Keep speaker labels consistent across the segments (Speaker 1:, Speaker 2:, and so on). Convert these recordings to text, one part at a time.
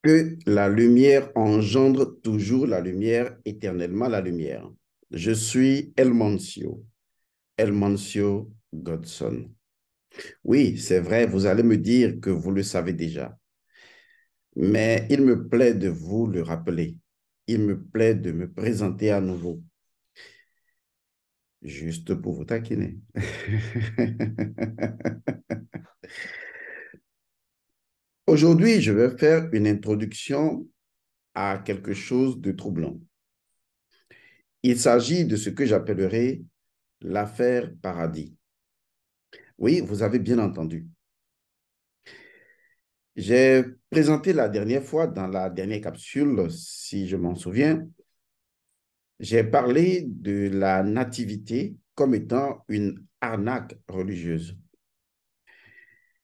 Speaker 1: Que la lumière engendre toujours la lumière, éternellement la lumière. Je suis El Mancio Godson. Oui, c'est vrai, vous allez me dire que vous le savez déjà, mais il me plaît de vous le rappeler. Il me plaît de me présenter à nouveau, juste pour vous taquiner. Aujourd'hui, je vais faire une introduction à quelque chose de troublant. Il s'agit de ce que j'appellerai l'affaire Paradis. Oui, vous avez bien entendu. J'ai présenté la dernière fois, dans la dernière capsule, si je m'en souviens, j'ai parlé de la nativité comme étant une arnaque religieuse.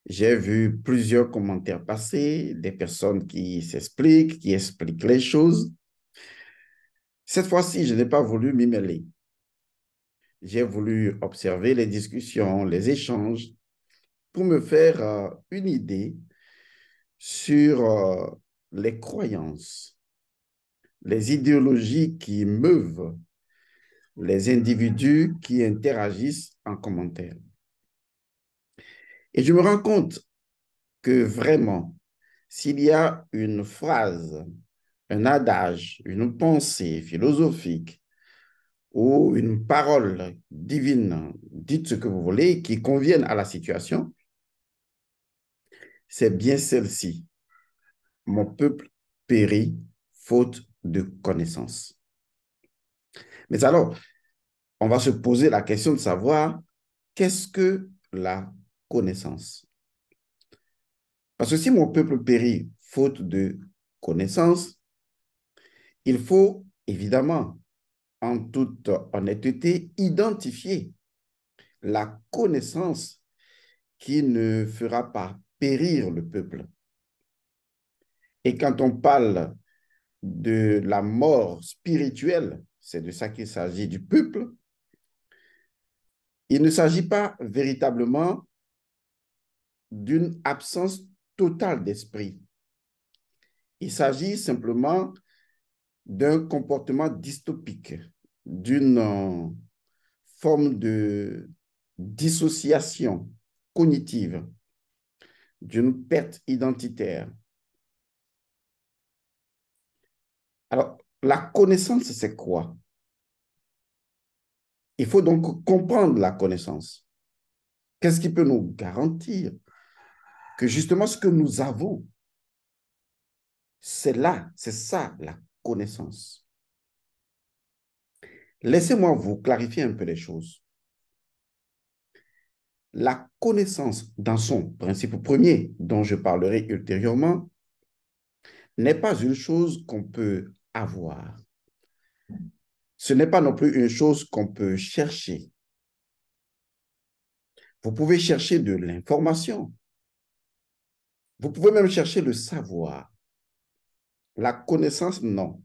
Speaker 1: J'ai vu plusieurs commentaires passer, des personnes qui expliquent les choses. Cette fois-ci, je n'ai pas voulu m'y mêler. J'ai voulu observer les discussions, les échanges, pour me faire une idée sur les croyances, les idéologies qui meuvent les individus qui interagissent en commentaire. Et je me rends compte que vraiment, s'il y a une phrase, un adage, une pensée philosophique ou une parole divine, dites ce que vous voulez, qui convienne à la situation, c'est bien celle-ci. Mon peuple périt faute de connaissance. Mais alors, on va se poser la question de savoir qu'est-ce que la connaissance? Parce que si mon peuple périt faute de connaissance, il faut évidemment, en toute honnêteté, identifier la connaissance qui ne fera pas périr le peuple. Et quand on parle de la mort spirituelle, c'est de ça qu'il s'agit du peuple, il ne s'agit pas véritablement d'une absence totale d'esprit. Il s'agit simplement d'un comportement dystopique, d'une forme de dissociation cognitive, d'une perte identitaire. Alors, la connaissance, c'est quoi? Il faut donc comprendre la connaissance. Qu'est-ce qui peut nous garantir que justement ce que nous avons, c'est là, c'est ça la connaissance. Laissez-moi vous clarifier un peu les choses. La connaissance dans son principe premier, dont je parlerai ultérieurement, n'est pas une chose qu'on peut avoir. Ce n'est pas non plus une chose qu'on peut chercher. Vous pouvez chercher de l'information. Vous pouvez même chercher le savoir. La connaissance, non.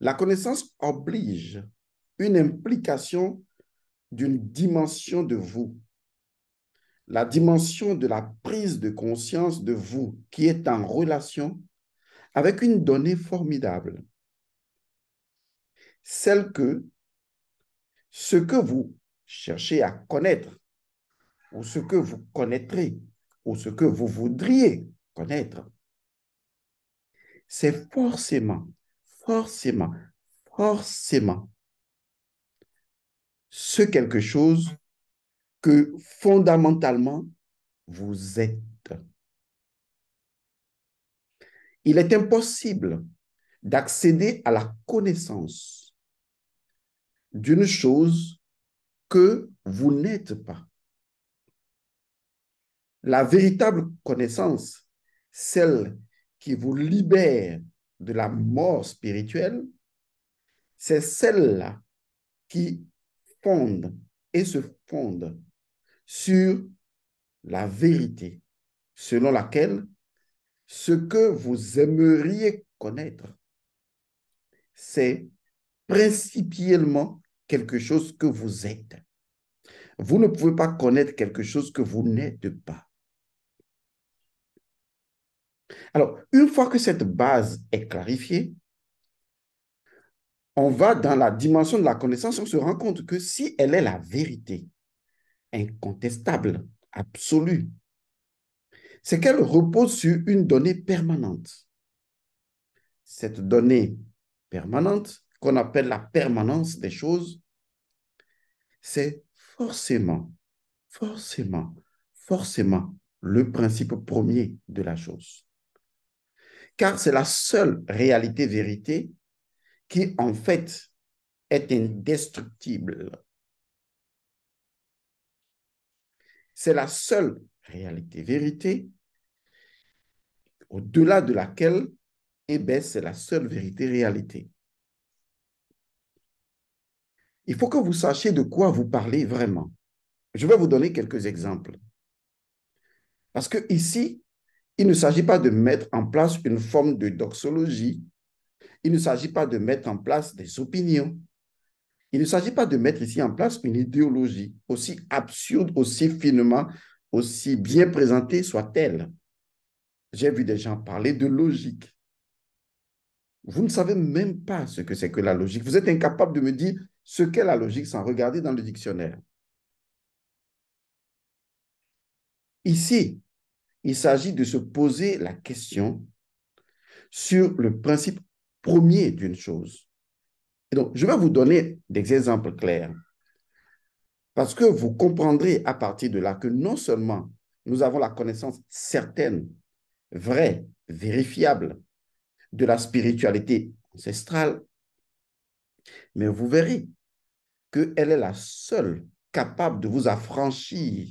Speaker 1: La connaissance oblige une implication d'une dimension de vous, la dimension de la prise de conscience de vous qui est en relation avec une donnée formidable, celle que ce que vous cherchez à connaître ou ce que vous connaîtrez ou ce que vous voudriez connaître, c'est forcément, forcément ce quelque chose que fondamentalement vous êtes. Il est impossible d'accéder à la connaissance d'une chose que vous n'êtes pas. La véritable connaissance, celle qui vous libère de la mort spirituelle, c'est celle-là qui fonde et se fonde sur la vérité, selon laquelle ce que vous aimeriez connaître, c'est principiellement quelque chose que vous êtes. Vous ne pouvez pas connaître quelque chose que vous n'êtes pas. Alors, une fois que cette base est clarifiée, on va dans la dimension de la connaissance, on se rend compte que si elle est la vérité incontestable, absolue, c'est qu'elle repose sur une donnée permanente. Cette donnée permanente, qu'on appelle la permanence des choses, c'est forcément, forcément le principe premier de la chose. Car c'est la seule réalité-vérité qui, en fait, est indestructible. C'est la seule réalité-vérité au-delà de laquelle, eh bien, c'est la seule vérité-réalité. Il faut que vous sachiez de quoi vous parlez vraiment. Je vais vous donner quelques exemples. Parce que ici, il ne s'agit pas de mettre en place une forme de doxologie. Il ne s'agit pas de mettre en place des opinions. Il ne s'agit pas de mettre ici en place une idéologie, aussi absurde, aussi finement, aussi bien présentée soit-elle. J'ai vu des gens parler de logique. Vous ne savez même pas ce que c'est que la logique. Vous êtes incapable de me dire ce qu'est la logique sans regarder dans le dictionnaire. Ici, il s'agit de se poser la question sur le principe premier d'une chose. Et donc, je vais vous donner des exemples clairs parce que vous comprendrez à partir de là que non seulement nous avons la connaissance certaine, vraie, vérifiable de la spiritualité ancestrale, mais vous verrez qu'elle est la seule capable de vous affranchir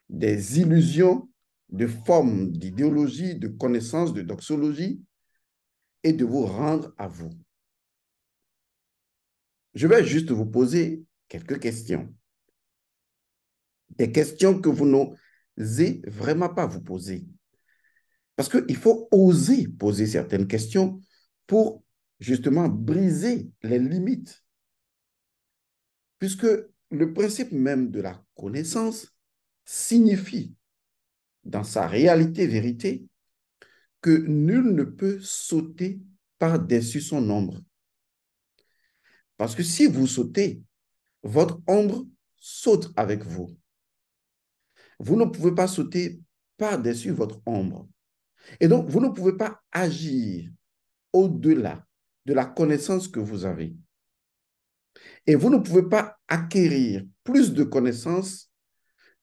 Speaker 1: des illusions de formes d'idéologie, de connaissances, de doxologie et de vous rendre à vous. Je vais juste vous poser quelques questions. Des questions que vous n'osez vraiment pas vous poser. Parce qu'il faut oser poser certaines questions pour justement briser les limites. Puisque le principe même de la connaissance signifie, dans sa réalité-vérité, que nul ne peut sauter par-dessus son ombre. Parce que si vous sautez, votre ombre saute avec vous. Vous ne pouvez pas sauter par-dessus votre ombre. Et donc, vous ne pouvez pas agir au-delà de la connaissance que vous avez. Et vous ne pouvez pas acquérir plus de connaissances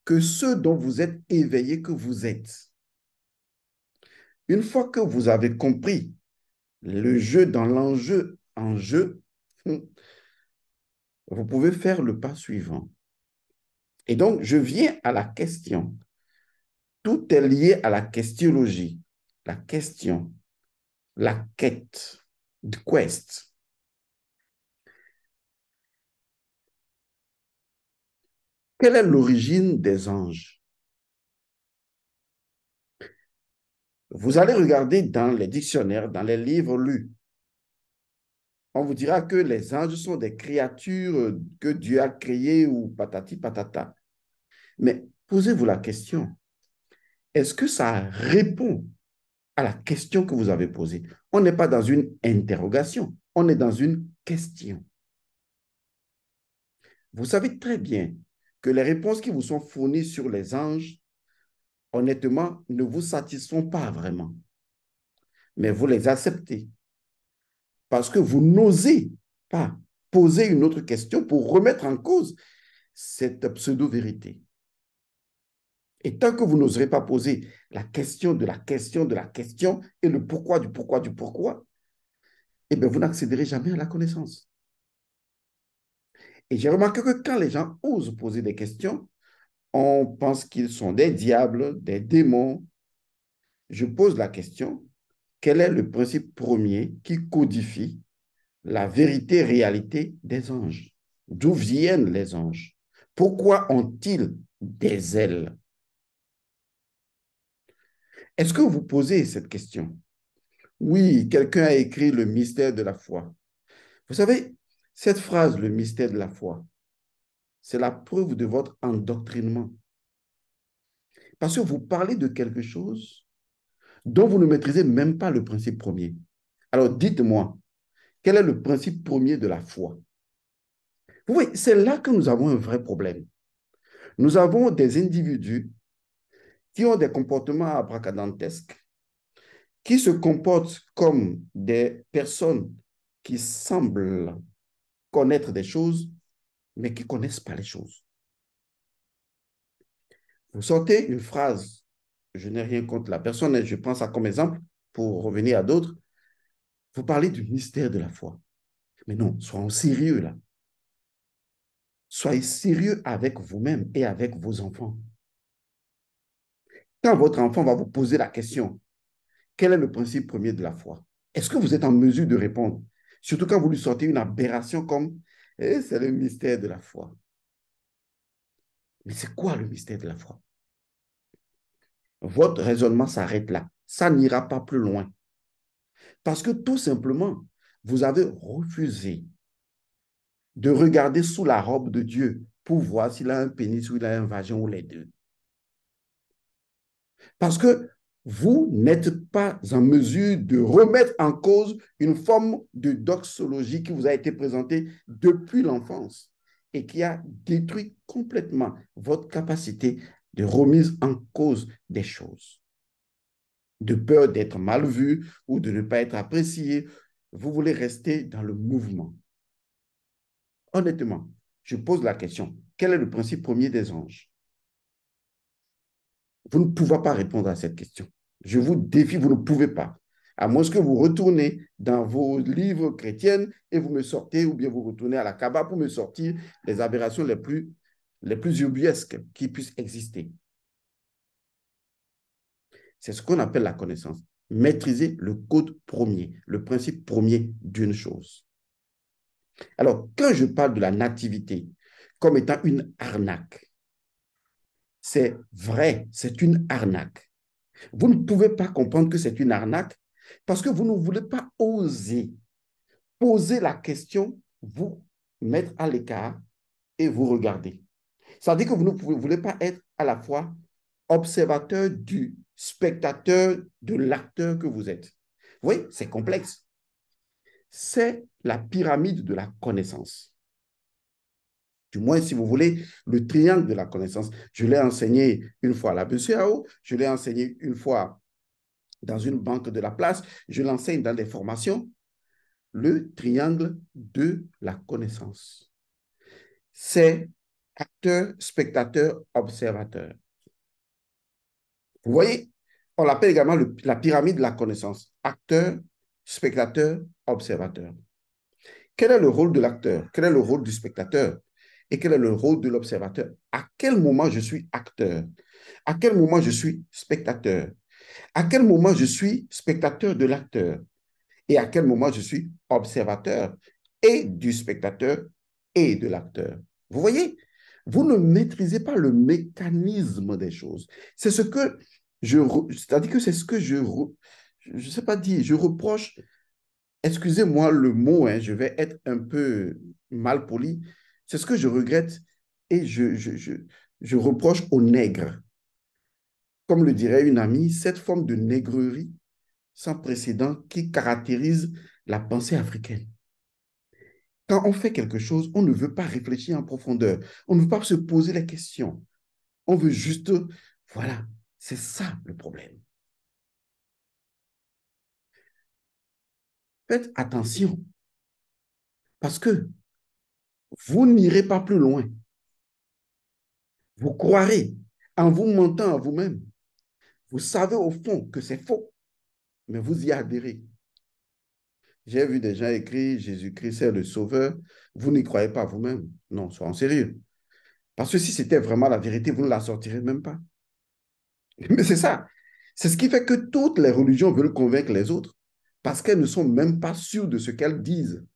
Speaker 1: que ceux dont vous êtes éveillé que vous êtes. Une fois que vous avez compris le jeu dans l'enjeu en jeu, vous pouvez faire le pas suivant. Et donc, je viens à la question. Tout est lié à la questionologie, la question, la quête, the quest. Quelle est l'origine des anges? Vous allez regarder dans les dictionnaires, dans les livres lus. On vous dira que les anges sont des créatures que Dieu a créées ou patati patata. Mais posez-vous la question, est-ce que ça répond à la question que vous avez posée? On n'est pas dans une interrogation, on est dans une question. Vous savez très bien que les réponses qui vous sont fournies sur les anges, honnêtement, ne vous satisfont pas vraiment. Mais vous les acceptez parce que vous n'osez pas poser une autre question pour remettre en cause cette pseudo-vérité. Et tant que vous n'oserez pas poser la question de la question de la question et le pourquoi du pourquoi du pourquoi, eh bien, vous n'accéderez jamais à la connaissance. Et j'ai remarqué que quand les gens osent poser des questions, on pense qu'ils sont des diables, des démons. Je pose la question, quel est le principe premier qui codifie la vérité-réalité des anges? D'où viennent les anges? Pourquoi ont-ils des ailes? Est-ce que vous posez cette question? Oui, quelqu'un a écrit le mystère de la foi. Vous savez, cette phrase, le mystère de la foi, c'est la preuve de votre endoctrinement. Parce que vous parlez de quelque chose dont vous ne maîtrisez même pas le principe premier. Alors dites-moi, quel est le principe premier de la foi? Vous voyez, c'est là que nous avons un vrai problème. Nous avons des individus qui ont des comportements abracadabrantesques, qui se comportent comme des personnes qui semblent connaître des choses, mais qui ne connaissent pas les choses. Vous sortez une phrase, je n'ai rien contre la personne, et je prends ça comme exemple pour revenir à d'autres. Vous parlez du mystère de la foi. Mais non, soyons sérieux là. Soyez sérieux avec vous-même et avec vos enfants. Quand votre enfant va vous poser la question, quel est le principe premier de la foi? Est-ce que vous êtes en mesure de répondre? Surtout quand vous lui sortez une aberration comme c'est le mystère de la foi. Mais c'est quoi le mystère de la foi? Votre raisonnement s'arrête là. Ça n'ira pas plus loin. Parce que tout simplement, vous avez refusé de regarder sous la robe de Dieu pour voir s'il a un pénis ou il a un vagin ou les deux. Parce que vous n'êtes pas en mesure de remettre en cause une forme de doxologie qui vous a été présentée depuis l'enfance et qui a détruit complètement votre capacité de remise en cause des choses. De peur d'être mal vu ou de ne pas être apprécié, vous voulez rester dans le mouvement. Honnêtement, je pose la question, quel est le principe premier des anges? Vous ne pouvez pas répondre à cette question. Je vous défie, vous ne pouvez pas. À moins que vous retournez dans vos livres chrétiens et vous me sortez, ou bien vous retournez à la Kaaba pour me sortir les aberrations les plus ubuesques qui puissent exister. C'est ce qu'on appelle la connaissance. Maîtriser le code premier, le principe premier d'une chose. Alors, quand je parle de la nativité comme étant une arnaque, c'est vrai, c'est une arnaque. Vous ne pouvez pas comprendre que c'est une arnaque parce que vous ne voulez pas oser poser la question, vous mettre à l'écart et vous regarder. Ça veut dire que vous ne voulez pas être à la fois observateur du spectateur, de l'acteur que vous êtes. Oui, c'est complexe. C'est la pyramide de la connaissance. Du moins, si vous voulez, le triangle de la connaissance. Je l'ai enseigné une fois à la BCAO, je l'ai enseigné une fois dans une banque de la place, je l'enseigne dans des formations, le triangle de la connaissance. C'est acteur, spectateur, observateur. Vous voyez, on l'appelle également la pyramide de la connaissance. Acteur, spectateur, observateur. Quel est le rôle de l'acteur? Quel est le rôle du spectateur? Et quel est le rôle de l'observateur? À quel moment je suis acteur? À quel moment je suis spectateur? À quel moment je suis spectateur de l'acteur? Et à quel moment je suis observateur et du spectateur et de l'acteur. Vous voyez, vous ne maîtrisez pas le mécanisme des choses. C'est ce que c'est-à-dire que c'est ce que je sais pas dire, je reproche, excusez-moi le mot, hein, je vais être un peu mal poli, c'est ce que je regrette et je reproche aux nègres. Comme le dirait une amie, cette forme de négrerie sans précédent qui caractérise la pensée africaine. Quand on fait quelque chose, on ne veut pas réfléchir en profondeur. On ne veut pas se poser les questions. On veut juste, voilà, c'est ça le problème. Faites attention parce que vous n'irez pas plus loin. Vous croirez en vous mentant à vous-même. Vous savez au fond que c'est faux, mais vous y adhérez. J'ai vu des gens écrire Jésus-Christ est le sauveur. Vous n'y croyez pas vous-même. Non, soyons sérieux. Parce que si c'était vraiment la vérité, vous ne la sortirez même pas. Mais c'est ça. C'est ce qui fait que toutes les religions veulent convaincre les autres parce qu'elles ne sont même pas sûres de ce qu'elles disent.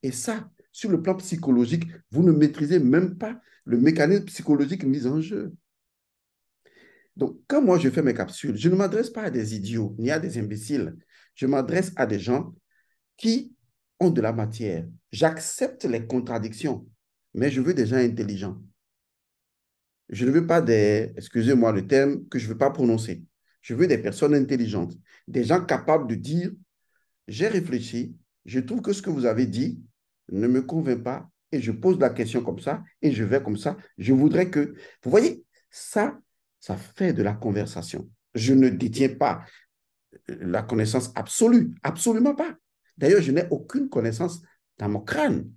Speaker 1: Et ça, sur le plan psychologique, vous ne maîtrisez même pas le mécanisme psychologique mis en jeu. Donc, quand moi je fais mes capsules, je ne m'adresse pas à des idiots ni à des imbéciles. Je m'adresse à des gens qui ont de la matière. J'accepte les contradictions, mais je veux des gens intelligents. Je ne veux pas des, excusez-moi le terme, que je ne veux pas prononcer. Je veux des personnes intelligentes, des gens capables de dire, j'ai réfléchi, je trouve que ce que vous avez dit ne me convainc pas et je pose la question comme ça et je vais comme ça. Je voudrais que, vous voyez, ça fait de la conversation. Je ne détiens pas la connaissance absolue, absolument pas. D'ailleurs, je n'ai aucune connaissance dans mon crâne.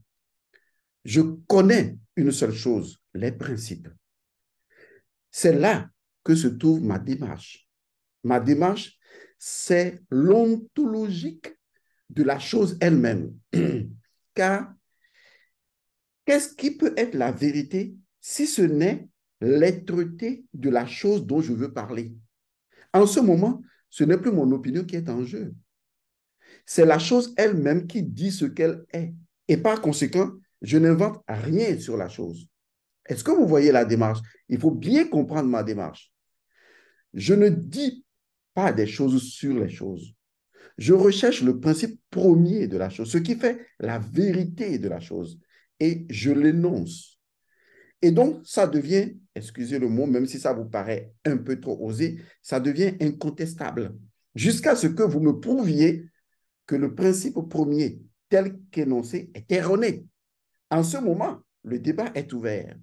Speaker 1: Je connais une seule chose, les principes. C'est là que se trouve ma démarche. Ma démarche, c'est l'ontologique de la chose elle-même. Car qu'est-ce qui peut être la vérité si ce n'est l'être-té de la chose dont je veux parler? En ce moment, ce n'est plus mon opinion qui est en jeu. C'est la chose elle-même qui dit ce qu'elle est. Et par conséquent, je n'invente rien sur la chose. Est-ce que vous voyez la démarche? Il faut bien comprendre ma démarche. Je ne dis pas des choses sur les choses. Je recherche le principe premier de la chose, ce qui fait la vérité de la chose, et je l'énonce. Et donc, ça devient, excusez le mot, même si ça vous paraît un peu trop osé, ça devient incontestable, jusqu'à ce que vous me prouviez que le principe premier, tel qu'énoncé, est erroné. En ce moment, le débat est ouvert.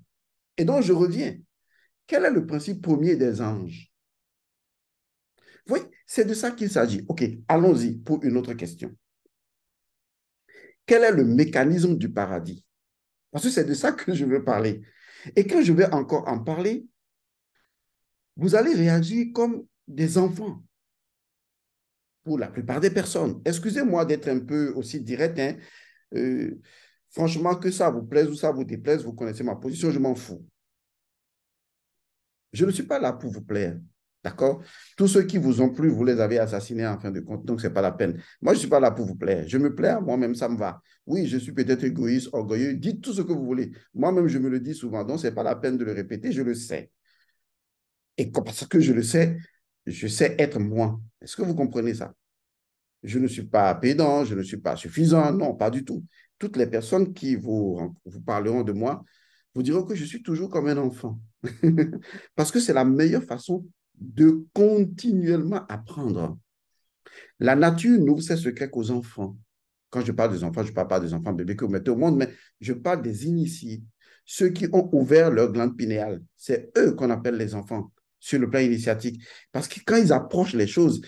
Speaker 1: Et donc, je reviens. Quel est le principe premier des anges? Oui, c'est de ça qu'il s'agit. OK, allons-y pour une autre question. Quel est le mécanisme du paradis? Parce que c'est de ça que je veux parler. Et quand je vais encore en parler, vous allez réagir comme des enfants pour la plupart des personnes. Excusez-moi d'être un peu aussi direct. Hein. Euh, Franchement, que ça vous plaise ou ça vous déplaise, vous connaissez ma position, je m'en fous. Je ne suis pas là pour vous plaire. D'accord? Tous ceux qui vous ont plu, vous les avez assassinés en fin de compte, donc ce n'est pas la peine. Moi, je ne suis pas là pour vous plaire. Je me plais à moi-même, ça me va. Oui, je suis peut-être égoïste, orgueilleux. Dites tout ce que vous voulez. Moi-même, je me le dis souvent, donc ce n'est pas la peine de le répéter, je le sais. Et parce que je sais être moi. Est-ce que vous comprenez ça? Je ne suis pas pédant, je ne suis pas suffisant, non, pas du tout. Toutes les personnes qui vous parleront de moi vous diront que je suis toujours comme un enfant. Parce que c'est la meilleure façon de continuellement apprendre. La nature n'ouvre ses secrets qu'aux enfants. Quand je parle des enfants, je ne parle pas des enfants bébés que vous mettez au monde, mais je parle des initiés, ceux qui ont ouvert leur glande pinéale. C'est eux qu'on appelle les enfants sur le plan initiatique. Parce que quand ils approchent les choses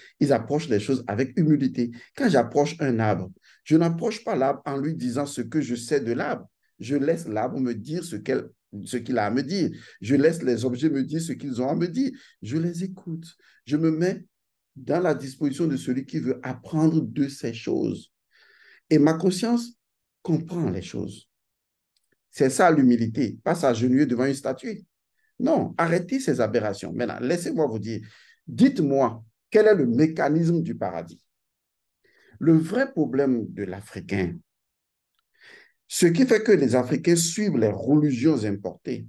Speaker 1: avec humilité. Quand j'approche un arbre, je n'approche pas l'arbre en lui disant ce que je sais de l'arbre. Je laisse l'arbre me dire ce qu'il a à me dire. Je laisse les objets me dire ce qu'ils ont à me dire. Je les écoute. Je me mets dans la disposition de celui qui veut apprendre de ces choses. Et ma conscience comprend les choses. C'est ça l'humilité, pas s'agenouiller devant une statue. Non, arrêtez ces aberrations. Maintenant, laissez-moi vous dire, dites-moi, quel est le mécanisme du paradis? Le vrai problème de l'Africain, ce qui fait que les Africains suivent les religions importées,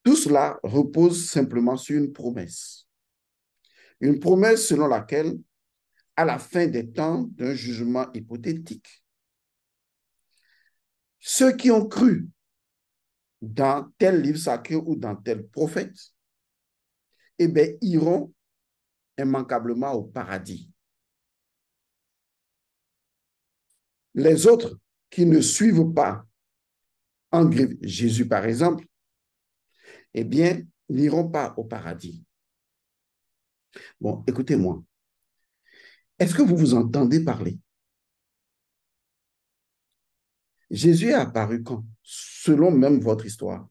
Speaker 1: tout cela repose simplement sur une promesse. Une promesse selon laquelle, à la fin des temps d'un jugement hypothétique, ceux qui ont cru dans tel livre sacré ou dans tel prophète, eh bien, iront immanquablement au paradis. Les autres qui ne suivent pas en griffe Jésus, par exemple, eh bien, n'iront pas au paradis. Bon, écoutez-moi. Est-ce que vous vous entendez parler? Jésus est apparu quand? Selon même votre histoire.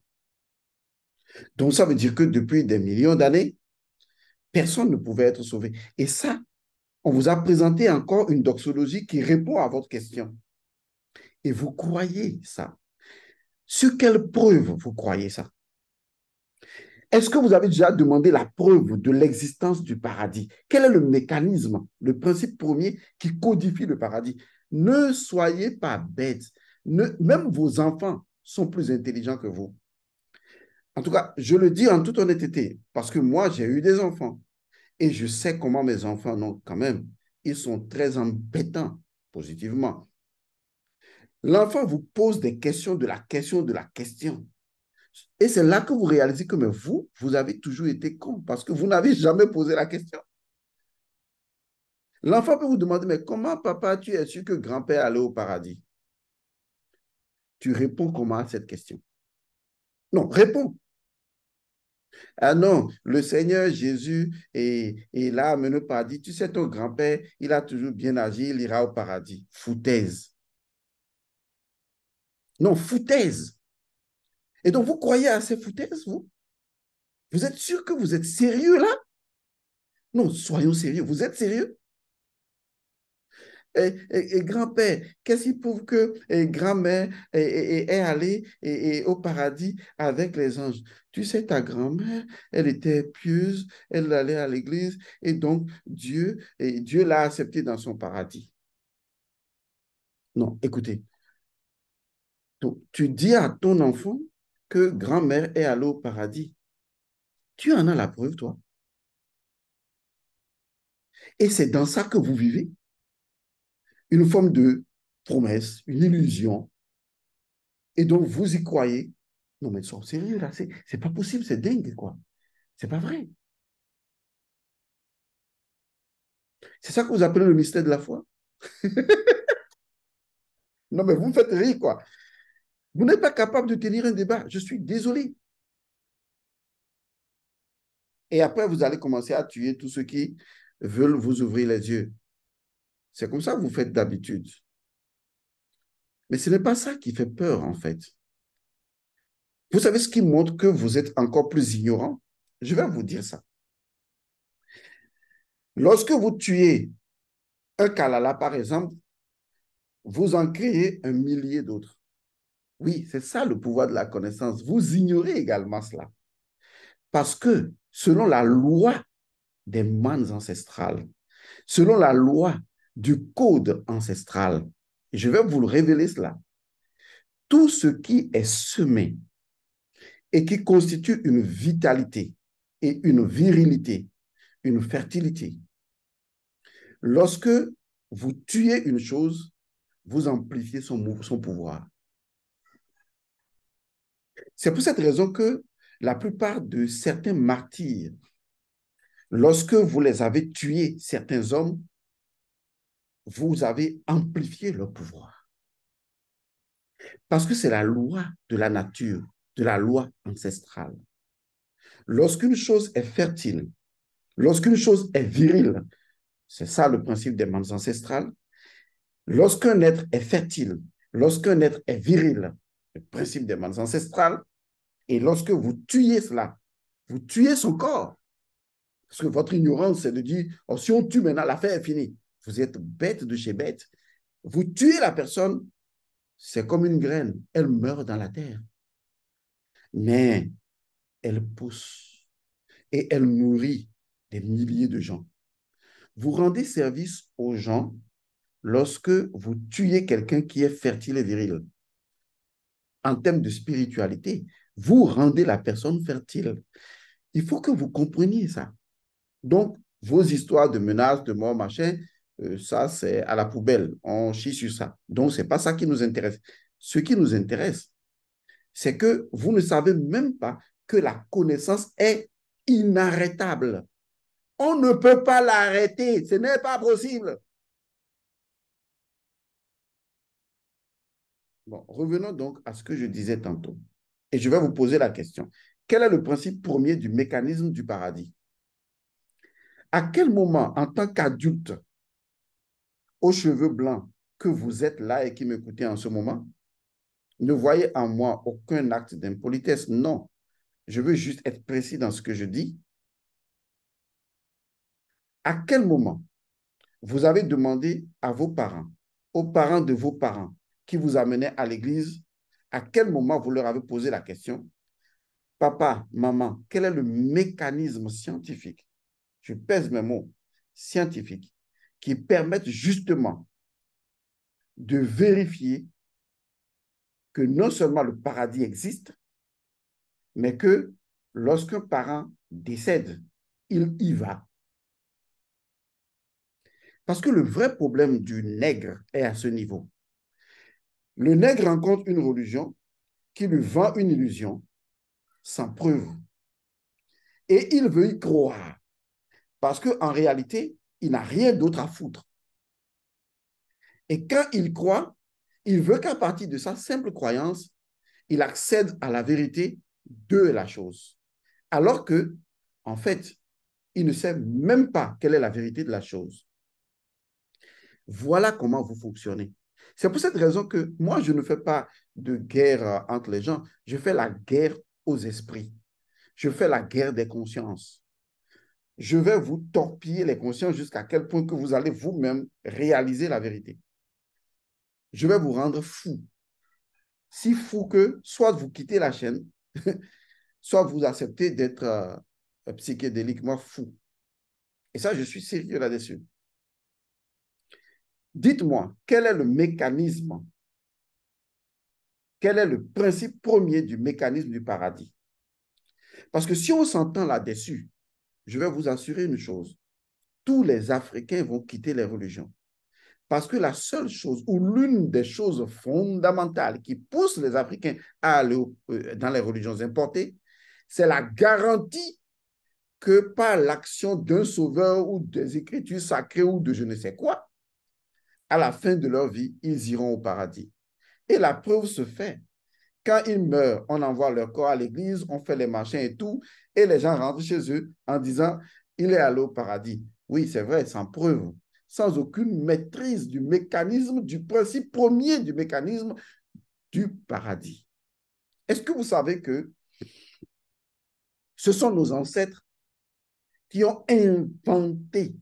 Speaker 1: Donc, ça veut dire que depuis des millions d'années, personne ne pouvait être sauvé. Et ça, on vous a présenté encore une doxologie qui répond à votre question. Et vous croyez ça? Sur quelle preuve vous croyez ça? Est-ce que vous avez déjà demandé la preuve de l'existence du paradis? Quel est le mécanisme, le principe premier qui codifie le paradis? Ne soyez pas bêtes. Même vos enfants sont plus intelligents que vous. En tout cas, je le dis en toute honnêteté, parce que moi, j'ai eu des enfants et je sais comment mes enfants, non, quand même, ils sont très embêtants positivement. L'enfant vous pose des questions de la question de la question. Et c'est là que vous réalisez que mais vous avez toujours été con parce que vous n'avez jamais posé la question. L'enfant peut vous demander, mais comment, papa, tu es sûr que grand-père allait au paradis? Tu réponds comment à cette question? Non, réponds. Ah non, le Seigneur Jésus est là amené au paradis. Tu sais, ton grand-père, il a toujours bien agi, il ira au paradis. Foutaise. Non, foutaise. Et donc, vous croyez à ces foutaises, vous? Vous êtes sûr que vous êtes sérieux là? Non, soyons sérieux. Vous êtes sérieux? Et grand-père, qu'est-ce qui prouve que grand-mère est allée au paradis avec les anges? Tu sais, ta grand-mère, elle était pieuse, elle allait à l'église, et donc Dieu l'a acceptée dans son paradis. Non, écoutez, tu dis à ton enfant que grand-mère est allée au paradis. Tu en as la preuve, toi. Et c'est dans ça que vous vivez. Une forme de promesse, une illusion. Et donc, vous y croyez. Non, mais sois sérieux, là. C'est pas possible, c'est dingue, quoi. C'est pas vrai. C'est ça que vous appelez le mystère de la foi? Non, mais vous me faites rire, quoi. Vous n'êtes pas capable de tenir un débat. Je suis désolé. Et après, vous allez commencer à tuer tous ceux qui veulent vous ouvrir les yeux. C'est comme ça que vous faites d'habitude. Mais ce n'est pas ça qui fait peur, en fait. Vous savez ce qui montre que vous êtes encore plus ignorant? Je vais vous dire ça. Lorsque vous tuez un Kalala, par exemple, vous en créez un millier d'autres. Oui, c'est ça le pouvoir de la connaissance. Vous ignorez également cela. Parce que selon la loi des mannes ancestrales, selon la loi du code ancestral, je vais vous le révéler cela, tout ce qui est semé et qui constitue une vitalité et une virilité, une fertilité, lorsque vous tuez une chose, vous amplifiez son pouvoir. C'est pour cette raison que la plupart de certains martyrs, lorsque vous les avez tués, certains hommes, vous avez amplifié leur pouvoir. Parce que c'est la loi de la nature, de la loi ancestrale. Lorsqu'une chose est fertile, lorsqu'une chose est virile, c'est ça le principe des mannes ancestrales, lorsqu'un être est fertile, lorsqu'un être est viril, le principe des mannes ancestrales, et lorsque vous tuez cela, vous tuez son corps. Parce que votre ignorance, c'est de dire, oh, si on tue maintenant, l'affaire est finie. Vous êtes bête de chez bête. Vous tuez la personne, c'est comme une graine. Elle meurt dans la terre. Mais elle pousse et elle nourrit des milliers de gens. Vous rendez service aux gens lorsque vous tuez quelqu'un qui est fertile et viril. En termes de spiritualité, vous rendez la personne fertile. Il faut que vous compreniez ça. Donc, vos histoires de menaces, de mort, machin, ça, c'est à la poubelle. On chie sur ça. Donc, ce n'est pas ça qui nous intéresse. Ce qui nous intéresse, c'est que vous ne savez même pas que la connaissance est inarrêtable. On ne peut pas l'arrêter. Ce n'est pas possible. Bon, revenons donc à ce que je disais tantôt. Et je vais vous poser la question. Quel est le principe premier du mécanisme du paradis? À quel moment, en tant qu'adulte, aux cheveux blancs, que vous êtes là et qui m'écoutez en ce moment, ne voyez en moi aucun acte d'impolitesse. Non, je veux juste être précis dans ce que je dis. À quel moment vous avez demandé à vos parents, aux parents de vos parents qui vous amenaient à l'église, à quel moment vous leur avez posé la question, papa, maman, quel est le mécanisme scientifique, je pèse mes mots, scientifique, qui permettent justement de vérifier que non seulement le paradis existe, mais que lorsqu'un parent décède, il y va. Parce que le vrai problème du nègre est à ce niveau. Le nègre rencontre une religion qui lui vend une illusion sans preuve. Et il veut y croire. Parce qu'en réalité, il n'a rien d'autre à foutre. Et quand il croit, il veut qu'à partir de sa simple croyance, il accède à la vérité de la chose. Alors que, en fait, il ne sait même pas quelle est la vérité de la chose. Voilà comment vous fonctionnez. C'est pour cette raison que moi, je ne fais pas de guerre entre les gens. Je fais la guerre aux esprits. Je fais la guerre des consciences. Je vais vous torpiller les consciences jusqu'à quel point que vous allez vous-même réaliser la vérité. Je vais vous rendre fou. Si fou que soit vous quittez la chaîne, soit vous acceptez d'être psychédéliquement fou. Et ça, je suis sérieux là-dessus. Dites-moi, quel est le mécanisme, quel est le principe premier du mécanisme du paradis? Parce que si on s'entend là-dessus, je vais vous assurer une chose, tous les Africains vont quitter les religions. Parce que la seule chose ou l'une des choses fondamentales qui pousse les Africains à aller dans les religions importées, c'est la garantie que par l'action d'un sauveur ou des écritures sacrées ou de je ne sais quoi, à la fin de leur vie, ils iront au paradis. Et la preuve se fait. Quand ils meurent, on envoie leur corps à l'église, on fait les machins et tout, et les gens rentrent chez eux en disant, il est allé au paradis. Oui, c'est vrai, sans preuve, sans aucune maîtrise du mécanisme, du principe premier du mécanisme du paradis. Est-ce que vous savez que ce sont nos ancêtres qui ont inventé,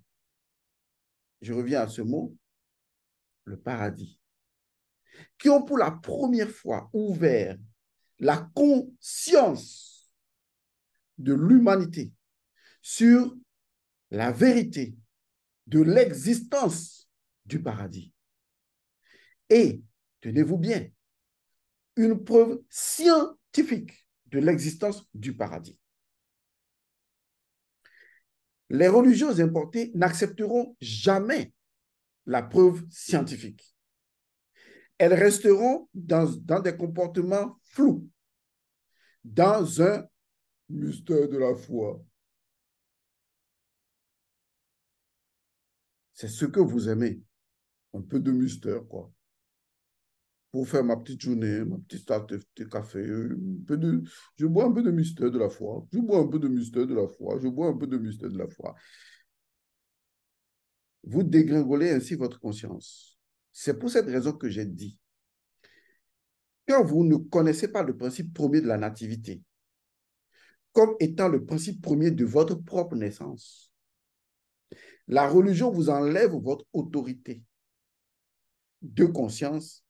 Speaker 1: je reviens à ce mot, le paradis, qui ont pour la première fois ouvert la conscience de l'humanité sur la vérité de l'existence du paradis. Et, tenez-vous bien, une preuve scientifique de l'existence du paradis. Les religions importées n'accepteront jamais la preuve scientifique. Elles resteront dans des comportements flous, dans un mystère de la foi. C'est ce que vous aimez, un peu de mystère, quoi. Pour faire ma petite journée, ma petite tasse de café, je bois un peu de mystère de la foi, je bois un peu de mystère de la foi, je bois un peu de mystère de la foi. Vous dégringolez ainsi votre conscience. C'est pour cette raison que j'ai dit, quand vous ne connaissez pas le principe premier de la nativité, comme étant le principe premier de votre propre naissance, la religion vous enlève votre autorité de conscience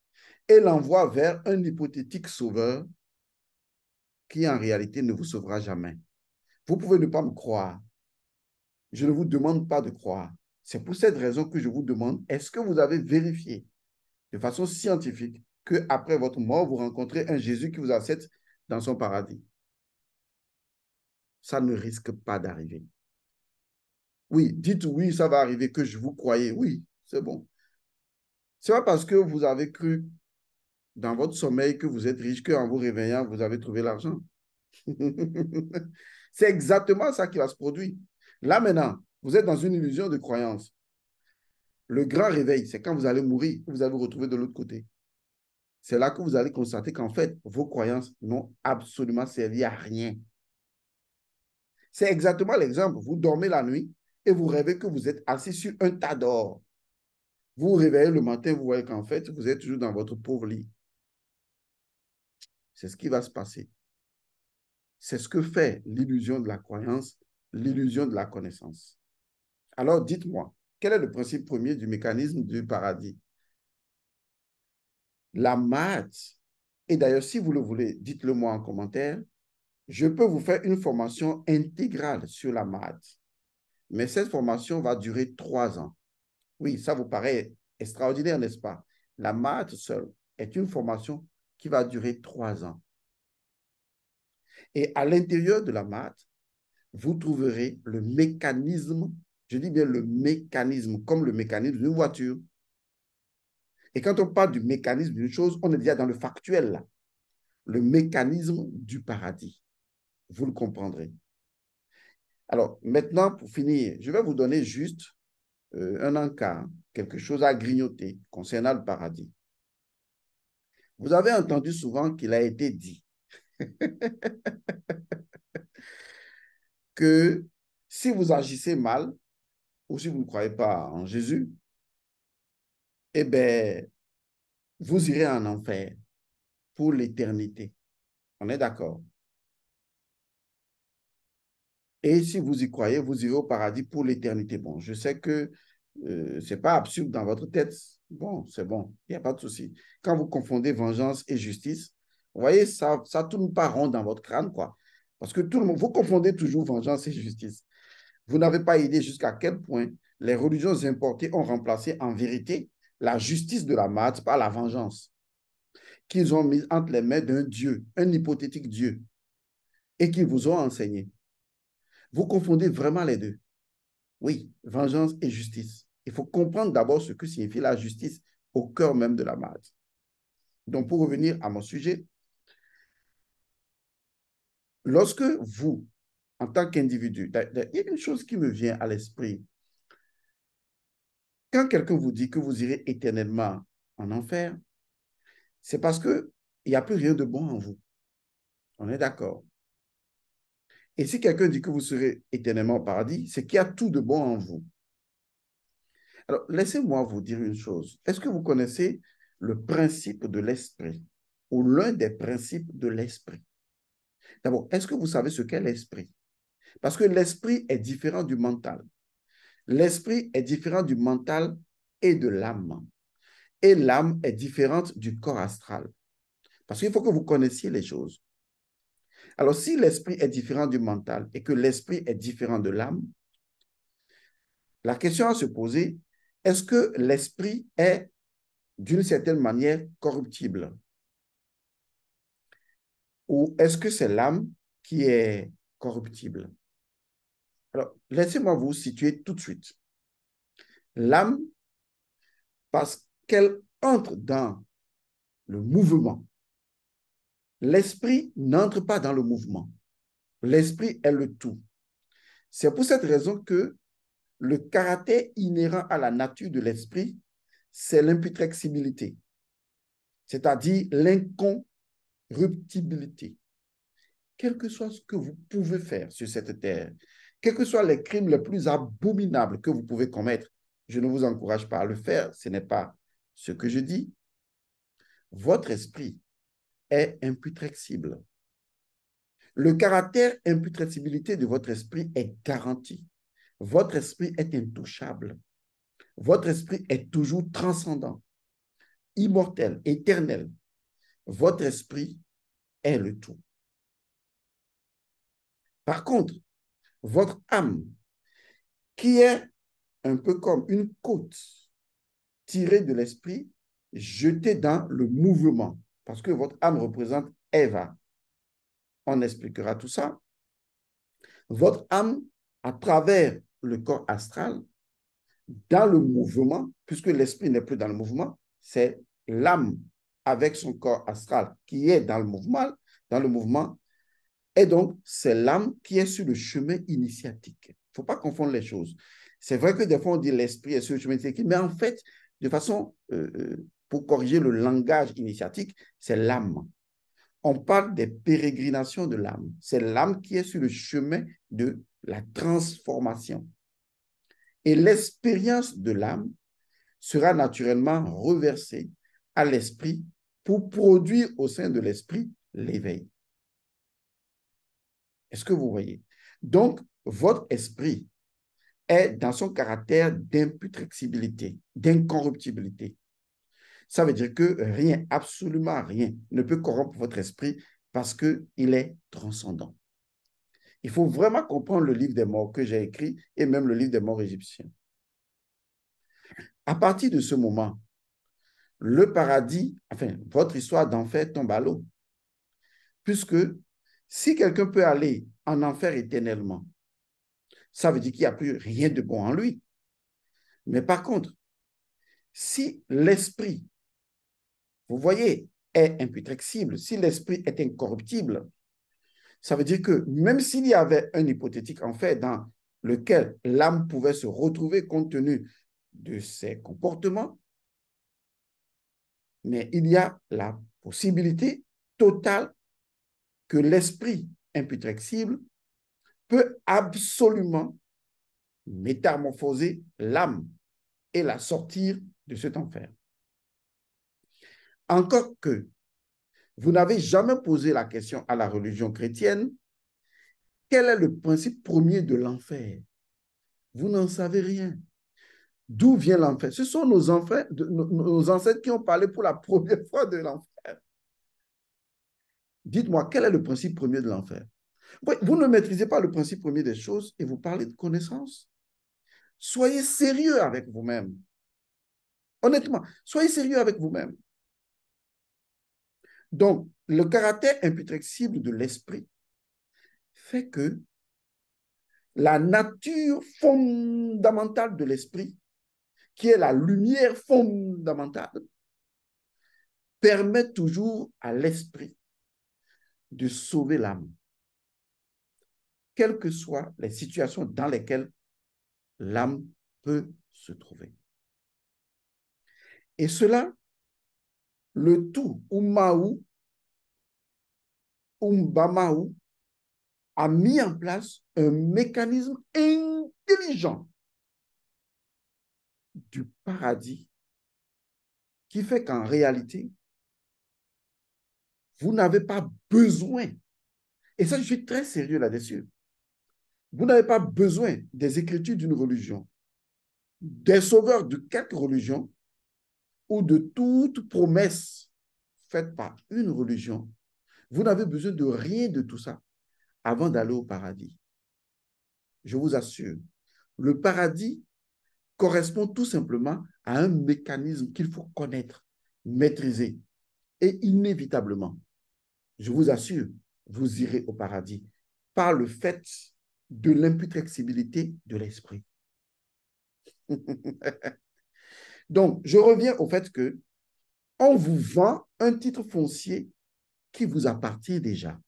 Speaker 1: et l'envoie vers un hypothétique sauveur qui en réalité ne vous sauvera jamais. Vous pouvez ne pas me croire. Je ne vous demande pas de croire. C'est pour cette raison que je vous demande, est-ce que vous avez vérifié de façon scientifique qu'après votre mort, vous rencontrez un Jésus qui vous accepte dans son paradis? Ça ne risque pas d'arriver. Oui, dites oui, ça va arriver, que je vous croyais. Oui, c'est bon. Ce n'est pas parce que vous avez cru dans votre sommeil que vous êtes riche, qu'en vous réveillant, vous avez trouvé l'argent. C'est exactement ça qui va se produire. Là maintenant, vous êtes dans une illusion de croyance. Le grand réveil, c'est quand vous allez mourir, vous allez vous retrouver de l'autre côté. C'est là que vous allez constater qu'en fait, vos croyances n'ont absolument servi à rien. C'est exactement l'exemple. Vous dormez la nuit et vous rêvez que vous êtes assis sur un tas d'or. Vous vous réveillez le matin, vous voyez qu'en fait, vous êtes toujours dans votre pauvre lit. C'est ce qui va se passer. C'est ce que fait l'illusion de la croyance, l'illusion de la connaissance. Alors dites-moi, quel est le principe premier du mécanisme du paradis? La maths, et d'ailleurs, si vous le voulez, dites-le moi en commentaire, je peux vous faire une formation intégrale sur la maths. Mais cette formation va durer 3 ans. Oui, ça vous paraît extraordinaire, n'est-ce pas? La maths seule est une formation qui va durer 3 ans. Et à l'intérieur de la maths, vous trouverez le mécanisme, je dis bien le mécanisme, comme le mécanisme d'une voiture. Et quand on parle du mécanisme d'une chose, on est déjà dans le factuel, là. Le mécanisme du paradis. vous le comprendrez. Alors, maintenant, pour finir, je vais vous donner juste un encart, quelque chose à grignoter concernant le paradis. Vous avez entendu souvent qu'il a été dit que si vous agissez mal, ou si vous ne croyez pas en Jésus, eh bien, vous irez en enfer pour l'éternité. On est d'accord? Et si vous y croyez, vous irez au paradis pour l'éternité. Bon, je sais que ce n'est pas absurde dans votre tête. Bon, c'est bon, il n'y a pas de souci. Quand vous confondez vengeance et justice, vous voyez, ça tourne pas rond dans votre crâne, quoi. Parce que tout le monde, vous confondez toujours vengeance et justice. Vous n'avez pas idée jusqu'à quel point les religions importées ont remplacé en vérité la justice de la maths par la vengeance qu'ils ont mise entre les mains d'un Dieu, un hypothétique Dieu, et qu'ils vous ont enseigné. Vous confondez vraiment les deux. Oui, vengeance et justice. Il faut comprendre d'abord ce que signifie la justice au cœur même de la maths. Donc, pour revenir à mon sujet, lorsque vous, en tant qu'individu, il y a une chose qui me vient à l'esprit. Quand quelqu'un vous dit que vous irez éternellement en enfer, c'est parce qu'il n'y a plus rien de bon en vous. On est d'accord. Et si quelqu'un dit que vous serez éternellement au paradis, c'est qu'il y a tout de bon en vous. Alors, laissez-moi vous dire une chose. Est-ce que vous connaissez le principe de l'esprit ou l'un des principes de l'esprit? D'abord, est-ce que vous savez ce qu'est l'esprit? Parce que l'esprit est différent du mental. L'esprit est différent du mental et de l'âme. Et l'âme est différente du corps astral. Parce qu'il faut que vous connaissiez les choses. Alors, si l'esprit est différent du mental et que l'esprit est différent de l'âme, la question à se poser, est-ce que l'esprit est d'une certaine manière corruptible? Ou est-ce que c'est l'âme qui est corruptible? Alors, laissez-moi vous situer tout de suite. L'âme, parce qu'elle entre dans le mouvement, l'esprit n'entre pas dans le mouvement. L'esprit est le tout. C'est pour cette raison que le caractère inhérent à la nature de l'esprit, c'est l'imputrexibilité, c'est-à-dire l'incorruptibilité. Quel que soit ce que vous pouvez faire sur cette terre, quels que soient les crimes les plus abominables que vous pouvez commettre, je ne vous encourage pas à le faire, ce n'est pas ce que je dis. Votre esprit est imputrexible. Le caractère imputrexibilité de votre esprit est garanti. Votre esprit est intouchable. Votre esprit est toujours transcendant, immortel, éternel. Votre esprit est le tout. Par contre, votre âme, qui est un peu comme une côte tirée de l'esprit, jetée dans le mouvement, parce que votre âme représente Eva. On expliquera tout ça. Votre âme, à travers le corps astral, dans le mouvement, puisque l'esprit n'est plus dans le mouvement, c'est l'âme avec son corps astral qui est dans le mouvement, et donc c'est l'âme qui est sur le chemin initiatique. Il ne faut pas confondre les choses. C'est vrai que des fois on dit l'esprit est sur le chemin initiatique, mais en fait, de façon, pour corriger le langage initiatique, c'est l'âme. On parle des pérégrinations de l'âme. C'est l'âme qui est sur le chemin de la transformation. Et l'expérience de l'âme sera naturellement reversée à l'esprit pour produire au sein de l'esprit l'éveil. Est-ce que vous voyez? Donc, votre esprit est dans son caractère d'imputrexibilité, d'incorruptibilité. Ça veut dire que rien, absolument rien, ne peut corrompre votre esprit parce qu'il est transcendant. Il faut vraiment comprendre le livre des morts que j'ai écrit et même le livre des morts égyptiens. À partir de ce moment, le paradis, enfin, votre histoire d'enfer tombe à l'eau. Puisque si quelqu'un peut aller en enfer éternellement, ça veut dire qu'il n'y a plus rien de bon en lui. Mais par contre, si l'esprit, vous voyez, est imputrexible, si l'esprit est incorruptible, Ça veut dire que même s'il y avait un hypothétique enfer dans lequel l'âme pouvait se retrouver compte tenu de ses comportements, mais il y a la possibilité totale que l'esprit imputrexible peut absolument métamorphoser l'âme et la sortir de cet enfer. Encore que vous n'avez jamais posé la question à la religion chrétienne, quel est le principe premier de l'enfer? Vous n'en savez rien. D'où vient l'enfer? Ce sont nos ancêtres qui ont parlé pour la première fois de l'enfer. Dites-moi, quel est le principe premier de l'enfer? Vous ne maîtrisez pas le principe premier des choses et vous parlez de connaissance. Soyez sérieux avec vous-même. Honnêtement, soyez sérieux avec vous-même. Donc, le caractère imputrexible de l'esprit fait que la nature fondamentale de l'esprit, qui est la lumière fondamentale, permet toujours à l'esprit de sauver l'âme, quelles que soient les situations dans lesquelles l'âme peut se trouver. Et cela, le tout, Umaou, Umbamaou, a mis en place un mécanisme intelligent du paradis qui fait qu'en réalité, vous n'avez pas besoin, et ça je suis très sérieux là-dessus, vous n'avez pas besoin des écritures d'une religion, des sauveurs de quelque religion ou de toute promesse faite par une religion. Vous n'avez besoin de rien de tout ça avant d'aller au paradis. Je vous assure, le paradis correspond tout simplement à un mécanisme qu'il faut connaître, maîtriser. Et inévitablement, je vous assure, vous irez au paradis par le fait de l'imputrexibilité de l'esprit. Donc, je reviens au fait que on vous vend un titre foncier qui vous appartient déjà.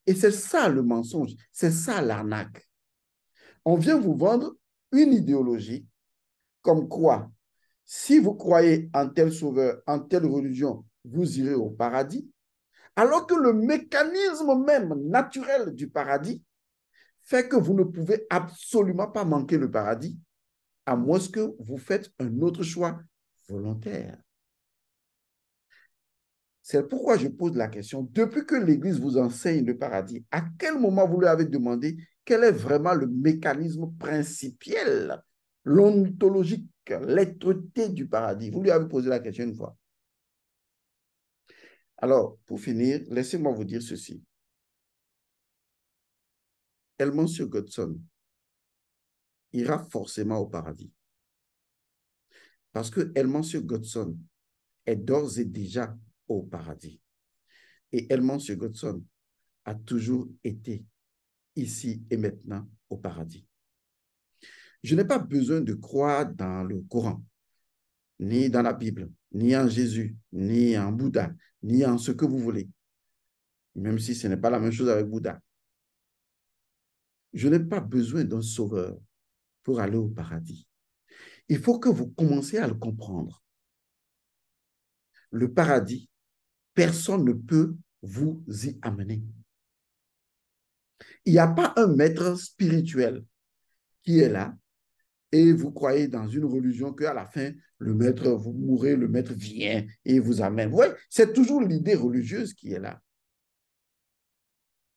Speaker 1: Et c'est ça le mensonge, c'est ça l'arnaque. On vient vous vendre une idéologie comme quoi, si vous croyez en tel sauveur, en telle religion, vous irez au paradis, alors que le mécanisme même naturel du paradis fait que vous ne pouvez absolument pas manquer le paradis, à moins que vous faites un autre choix volontaire. C'est pourquoi je pose la question, depuis que l'Église vous enseigne le paradis, à quel moment vous lui avez demandé quel est vraiment le mécanisme principiel, l'ontologique, l'être-té du paradis? Vous lui avez posé la question une fois. Alors, pour finir, laissez-moi vous dire ceci. Elmonsur Godson ira forcément au paradis. Parce que Elmonsur Godson est d'ores et déjà au paradis. Et Elmonsur Godson a toujours été ici et maintenant au paradis. Je n'ai pas besoin de croire dans le Coran, ni dans la Bible, ni en Jésus, ni en Bouddha, ni en ce que vous voulez, même si ce n'est pas la même chose avec Bouddha. Je n'ai pas besoin d'un sauveur pour aller au paradis. Il faut que vous commenciez à le comprendre. Le paradis, personne ne peut vous y amener. Il n'y a pas un maître spirituel qui est là et vous croyez dans une religion qu'à la fin, le maître, vous mourrez, le maître vient et vous amène. Oui, c'est toujours l'idée religieuse qui est là.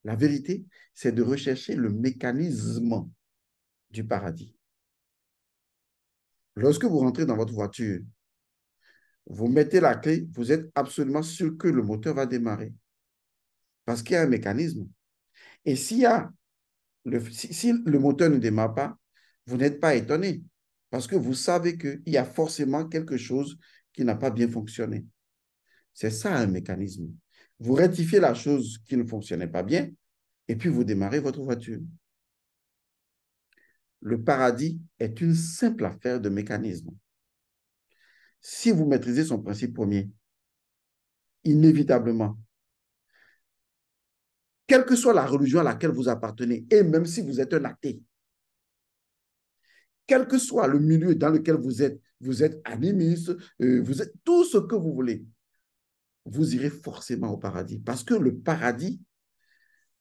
Speaker 1: La vérité, c'est de rechercher le mécanisme du paradis. Lorsque vous rentrez dans votre voiture, vous mettez la clé, vous êtes absolument sûr que le moteur va démarrer. Parce qu'il y a un mécanisme. Et si le moteur ne démarre pas, vous n'êtes pas étonné. Parce que vous savez qu'il y a forcément quelque chose qui n'a pas bien fonctionné. C'est ça un mécanisme. Vous rectifiez la chose qui ne fonctionnait pas bien et puis vous démarrez votre voiture. Le paradis est une simple affaire de mécanisme. Si vous maîtrisez son principe premier, inévitablement, quelle que soit la religion à laquelle vous appartenez, et même si vous êtes un athée, quel que soit le milieu dans lequel vous êtes animiste, vous êtes tout ce que vous voulez, vous irez forcément au paradis. Parce que le paradis,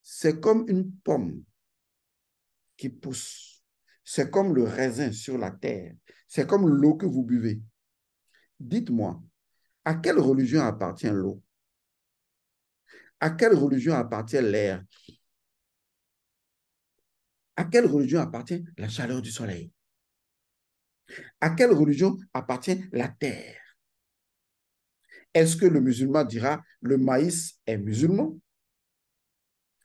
Speaker 1: c'est comme une pomme qui pousse. C'est comme le raisin sur la terre. C'est comme l'eau que vous buvez. Dites-moi, à quelle religion appartient l'eau? À quelle religion appartient l'air? À quelle religion appartient la chaleur du soleil? À quelle religion appartient la terre? Est-ce que le musulman dira le maïs est musulman?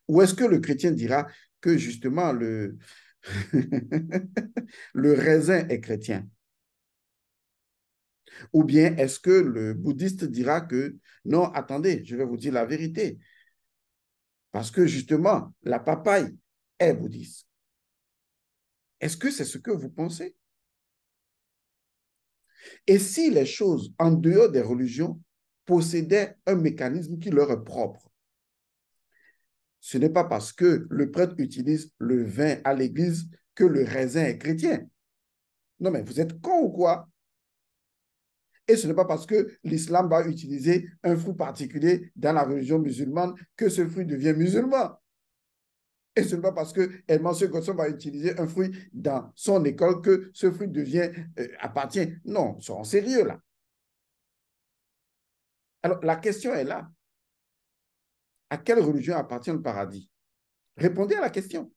Speaker 1: Ou est-ce que le chrétien dira que justement le raisin est chrétien? Ou bien est-ce que le bouddhiste dira que non, attendez, je vais vous dire la vérité, parce que justement, la papaye est bouddhiste. Est-ce que c'est ce que vous pensez? Et si les choses en dehors des religions possédaient un mécanisme qui leur est propre, ce n'est pas parce que le prêtre utilise le vin à l'église que le raisin est chrétien. Non, mais vous êtes con ou quoi? Et ce n'est pas parce que l'islam va utiliser un fruit particulier dans la religion musulmane que ce fruit devient musulman. Et ce n'est pas parce que Monsieur Godson va utiliser un fruit dans son école que ce fruit appartient. Non, soyons sérieux là. Alors, la question est là. À quelle religion appartient le paradis? Répondez à la question.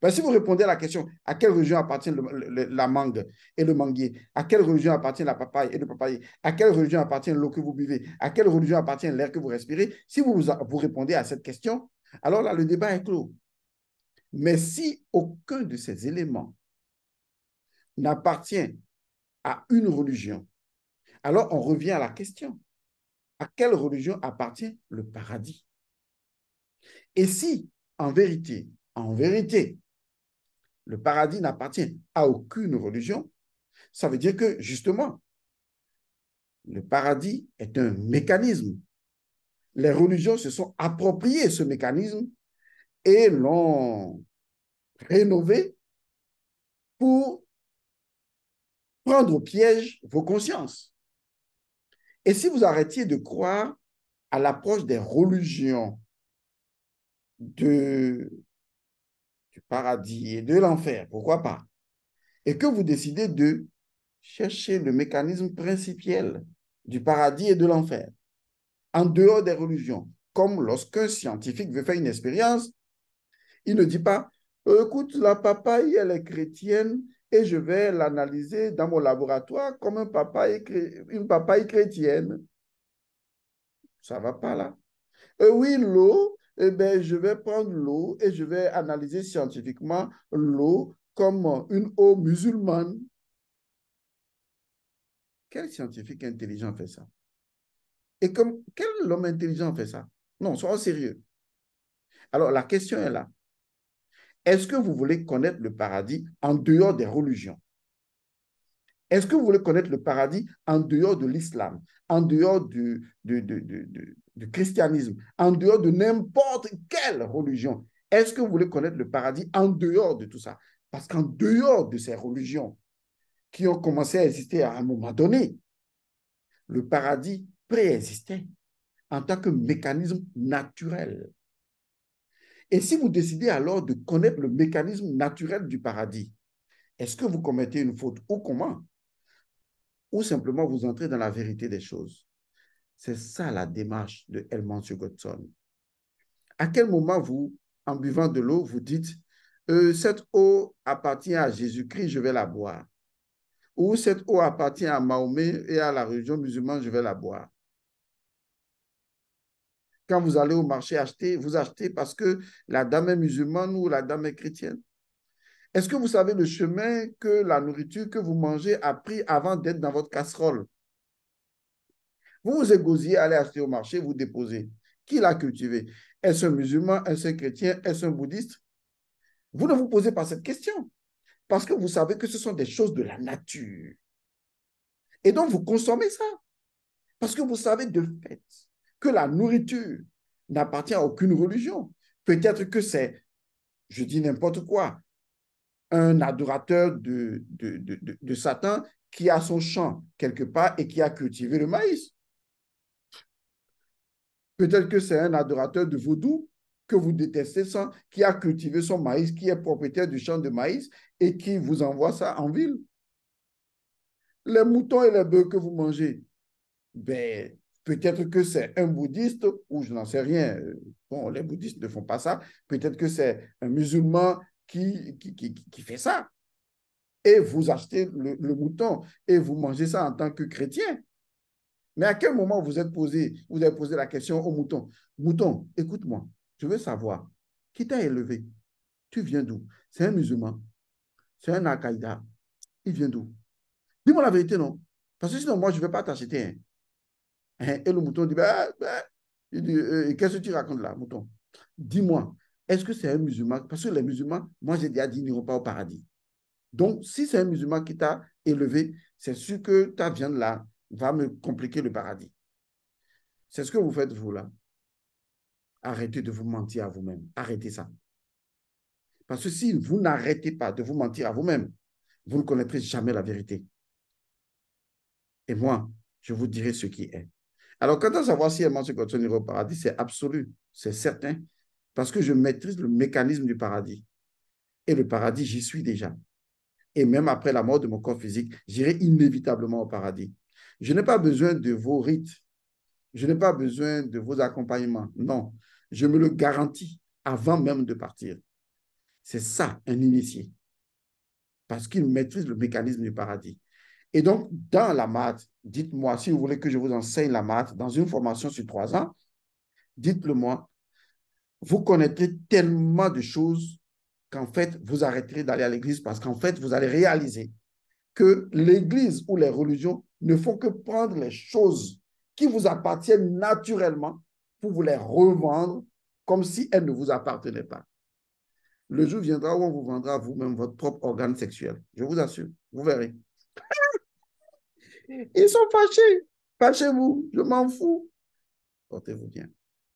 Speaker 1: Ben, si vous répondez à la question, à quelle religion appartient la mangue et le manguier? À quelle religion appartient la papaye et le papayer? À quelle religion appartient l'eau que vous buvez? À quelle religion appartient l'air que vous respirez? Si vous répondez à cette question, alors là, le débat est clos. Mais si aucun de ces éléments n'appartient à une religion, alors on revient à la question. À quelle religion appartient le paradis? Et si, en vérité, le paradis n'appartient à aucune religion, ça veut dire que, justement, le paradis est un mécanisme. Les religions se sont appropriées ce mécanisme et l'ont rénové pour prendre au piège vos consciences. Et si vous arrêtiez de croire à l'approche des religions du paradis et de l'enfer, pourquoi pas, et que vous décidez de chercher le mécanisme principiel du paradis et de l'enfer, en dehors des religions, comme lorsqu'un scientifique veut faire une expérience, il ne dit pas, écoute, la papaye, elle est chrétienne et je vais l'analyser dans mon laboratoire comme une papaye chrétienne. Ça ne va pas là. Oui, l'eau, eh ben, je vais prendre l'eau et je vais analyser scientifiquement l'eau comme une eau musulmane. Quel scientifique intelligent fait ça? Et quel homme intelligent fait ça? Non, soyons sérieux. Alors, la question est là. Est-ce que vous voulez connaître le paradis en dehors des religions? Est-ce que vous voulez connaître le paradis en dehors de l'islam, en dehors du christianisme, en dehors de n'importe quelle religion? Est-ce que vous voulez connaître le paradis en dehors de tout ça? Parce qu'en dehors de ces religions qui ont commencé à exister à un moment donné, le paradis préexistait en tant que mécanisme naturel. Et si vous décidez alors de connaître le mécanisme naturel du paradis, est-ce que vous commettez une faute ou comment? Ou simplement vous entrez dans la vérité des choses? C'est ça la démarche de Helmut Godson. À quel moment vous, en buvant de l'eau, vous dites cette eau appartient à Jésus-Christ, je vais la boire. Ou cette eau appartient à Mahomet et à la religion musulmane, je vais la boire. Quand vous allez au marché acheter, vous achetez parce que la dame est musulmane ou la dame est chrétienne. Est-ce que vous savez le chemin que la nourriture que vous mangez a pris avant d'être dans votre casserole? Vous vous égosiez, allez acheter au marché, vous déposez. Qui l'a cultivé? Est-ce un musulman? Est-ce un chrétien? Est-ce un bouddhiste? Vous ne vous posez pas cette question parce que vous savez que ce sont des choses de la nature. Et donc, vous consommez ça parce que vous savez de fait que la nourriture n'appartient à aucune religion. Peut-être que c'est, je dis n'importe quoi, un adorateur de Satan qui a son champ quelque part et qui a cultivé le maïs. Peut-être que c'est un adorateur de vaudou que vous détestez, qui a cultivé son maïs, qui est propriétaire du champ de maïs et qui vous envoie ça en ville. Les moutons et les bœufs que vous mangez, ben, peut-être que c'est un bouddhiste ou je n'en sais rien. Bon, les bouddhistes ne font pas ça. Peut-être que c'est un musulman qui fait ça. Et vous achetez le mouton et vous mangez ça en tant que chrétien. Mais à quel moment vous avez posé la question au mouton? Mouton, écoute-moi, je veux savoir, qui t'a élevé? Tu viens d'où? C'est un musulman, c'est un Al-Qaïda. Il vient d'où? Dis-moi la vérité, non? Parce que sinon, moi, je ne vais pas t'acheter. Hein. Et le mouton dit, il dit qu'est-ce que tu racontes là, mouton? Dis-moi, est-ce que c'est un musulman? Parce que les musulmans, moi, j'ai déjà dit, n'iront pas au paradis. Donc, si c'est un musulman qui t'a élevé, c'est sûr que ta viande là va me compliquer le paradis. C'est ce que vous faites, vous, là. Arrêtez de vous mentir à vous-même. Arrêtez ça. Parce que si vous n'arrêtez pas de vous mentir à vous-même, vous ne connaîtrez jamais la vérité. Et moi, je vous dirai ce qui est. Alors, quant à savoir si elle mange coton ira au paradis, c'est absolu, c'est certain. Parce que je maîtrise le mécanisme du paradis. Et le paradis, j'y suis déjà. Et même après la mort de mon corps physique, j'irai inévitablement au paradis. Je n'ai pas besoin de vos rites. Je n'ai pas besoin de vos accompagnements. Non, je me le garantis avant même de partir. C'est ça, un initié. Parce qu'il maîtrise le mécanisme du paradis. Et donc, dans la maths, dites-moi, si vous voulez que je vous enseigne la maths dans une formation sur 3 ans, dites-le moi. Vous connaîtrez tellement de choses qu'en fait, vous arrêterez d'aller à l'église parce qu'en fait, vous allez réaliser que l'église ou les religions ne font que prendre les choses qui vous appartiennent naturellement pour vous les revendre comme si elles ne vous appartenaient pas. Le jour viendra où on vous vendra vous-même votre propre organe sexuel. Je vous assure. Vous verrez. Ils sont fâchés. Fâchez-vous. Je m'en fous. Portez-vous bien.